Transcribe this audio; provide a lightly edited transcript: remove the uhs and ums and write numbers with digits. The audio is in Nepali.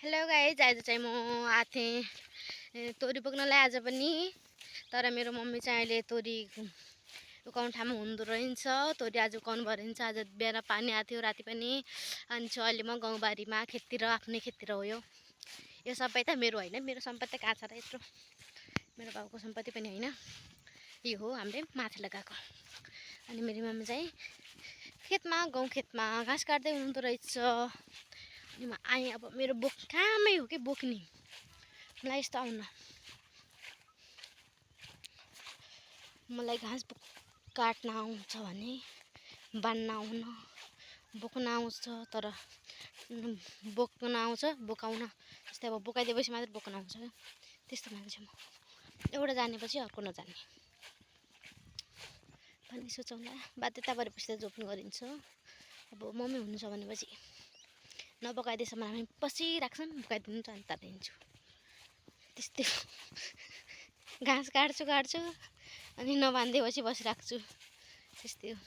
हेलो गाइज, आज चाहिँ म आएको तोरी बोक्नलाई आज पनि। तर मेरो मम्मी चाहिँ अहिले तोरी उकाउने ठाउँमा हुँदो रहेछ। तोरी आज उकाउनु भयो रहेछ। आज बिहान पानी आएको थियो, राति पनि। अनि चाहिँ अहिले म गाउँबारीमा खेततिर, आफ्नै खेततिर हो। यो सबै त मेरो होइन, मेरो सम्पत्ति कहाँ छ र यत्रो। मेरो बाउको सम्पत्ति पनि होइन, यो हो हामीले माथि लगाएको। अनि मेरो मम्मी चाहिँ खेतमा, गाउँ खेतमा घाँस काट्दै हुनुहुँदो रहेछ। अनि म आएँ। अब मेरो कामै हो कि बोक्ने, मलाई यस्तो आउन। मलाई घाँस काट्न आउँछ भने बाँड्न आउन, बोक्न आउँछ। तर बोक्न आउँछ, बोकाउन जस्तै अब बोकाइदिएपछि मात्रै बोक्न आउँछ। त्यस्तो मान्छे म। एउटा जानेपछि अर्को नजाने भन्ने सोचौँला। बाध्यता परेपछि त जोप्नु गरिन्छ। अब मम्मी हुनुहुन्छ भनेपछि नबोकाइदिएसम्म हामी बसिराख्छौँ, बोकाइदिनु अनि तारिदिन्छु। त्यस्तै घाँस काट्छु अनि नबाँधिदिएपछि बसिराख्छु, त्यस्तै हो।